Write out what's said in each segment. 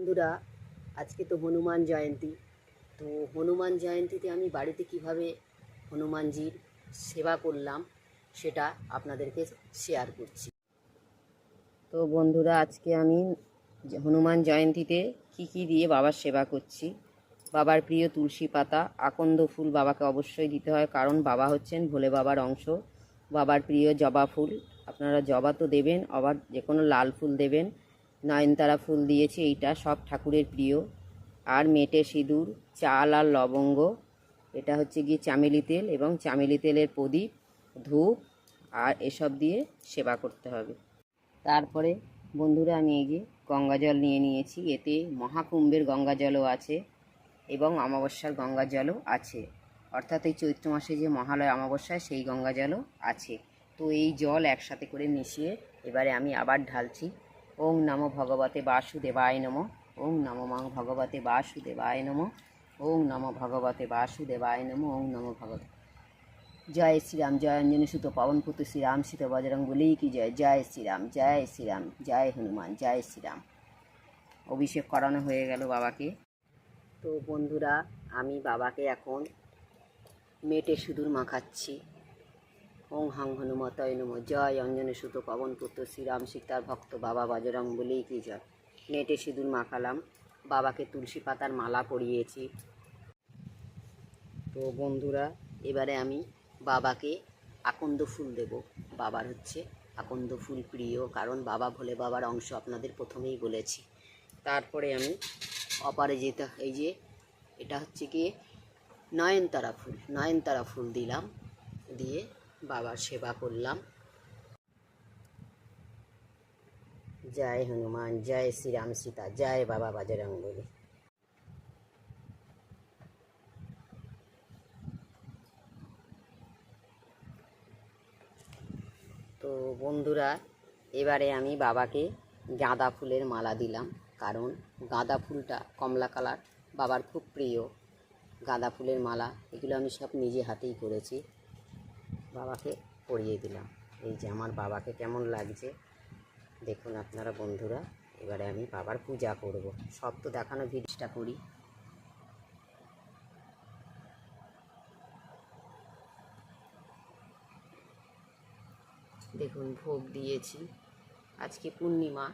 বন্ধুরা, আজকে তো হনুমান জয়ন্তী। তো হনুমান জয়ন্তীতে আমি বাড়িতে কিভাবে হনুমানজির সেবা করলাম সেটা আপনাদেরকে শেয়ার করছি। তো বন্ধুরা, আজকে আমি হনুমান জয়ন্তীতে কি দিয়ে বাবার সেবা করছি। বাবার প্রিয় তুলসী পাতা, আকন্দ ফুল বাবাকে অবশ্যই দিতে হয়, কারণ বাবা হচ্ছেন ভোলে বাবার অংশ। বাবার প্রিয় জবা ফুল, আপনারা জবা তো দেবেন, আবার যে কোনো লাল ফুল দেবেন। নয়নতারা ফুল দিয়েছি, এইটা সব ঠাকুরের প্রিয়। আর মেটে সিঁদুর, চাল আর লবঙ্গ, এটা হচ্ছে গিয়ে চামেলি তেল এবং চামেলি তেলের প্রদীপ, ধূপ আর এসব দিয়ে সেবা করতে হবে। তারপরে বন্ধুরা, আমি এই যে গঙ্গা জল নিয়ে নিয়েছি, এতে মহাকুম্ভের গঙ্গা জলও আছে এবং অমাবস্যার গঙ্গা জলও আছে, অর্থাৎ এই চৈত্র মাসে যে মহালয় অমাবস্যায় সেই গঙ্গা জলও আছে। তো এই জল একসাথে করে মিশিয়ে এবারে আমি আবার ঢালছি। ওং নমো ভগবতে বাসুদেবায় নমঃ, ওং নমো ভগবতে বাসুদেবায় নমঃ, ওং নমো ভগবতে বাসুদেবায় নমঃ, ওং নমো ভগবতে। জয় শ্রীরাম, জয় অঞ্জনী সুত পবন পুত্র শ্রীরাম সীত বজরং বলি কি জয়। জয় শ্রীরাম, জয় শ্রীরাম, জয় হনুমান, জয় শ্রীরাম। অভিষেক করানো হয়ে গেল বাবাকে। তো বন্ধুরা, আমি বাবাকে এখন মেটে সিঁদুর মাখাচ্ছি। ওং হাং হনুমতয় নমঃ, জয় অঞ্জনী সুত পবন পুত্র শ্রীরাম সীতার ভক্ত বাবা বজরং বলি কি জয়। মেটে সিঁদুর মাখালাম, বাবাকে তুলসী পাতার মালা পরিয়েছি। তো বন্ধুরা, এবারে আমি বাবাকে আকন্দ ফুল দেব। বাবার হচ্ছে আকন্দ ফুল প্রিয়, কারণ বাবা ভোলে বাবার অংশ, আপনাদের প্রথমেই বলেছি। তারপরে আমি অপরাজিতা, এই যে এটা হচ্ছে কি নয়নতারা ফুল দিলাম, দিয়ে বাবার সেবা করলাম। জয় হনুমান, জয় শ্রীরাম সীতা, জয় বাবা বজরং বলি। তো বন্ধুরা, এবারে আমি বাবাকে গাঁদা ফুলের মালা দিলাম, কারণ গাঁদা ফুলটা কমলা কালার, বাবার খুব প্রিয়। গাঁদা ফুলের মালা এগুলো আমি সব নিজে হাতেই করেছি, বাবাকে পরিয়ে দিলাম। এই যে আমার বাবাকে কেমন লাগছে দেখুন আপনারা বন্ধুরা। এবারে আমি বাবার পূজা করব, সব তো দেখানো ভিডিওটা করি। দেখুন ভোগ দিয়েছি, আজকে পূর্ণিমা।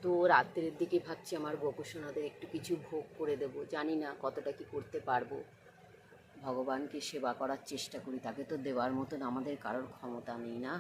তো রাত্রের দিকে ভাবছি আমার গোপসোনাদের একটু কিছু ভোগ করে দেব, জানি না কতটা কি করতে পারবো। ভগবানকে সেবা করার চেষ্টা করি, তাকে তো দেওয়ার মতন আমাদের কারোর ক্ষমতা নেই না।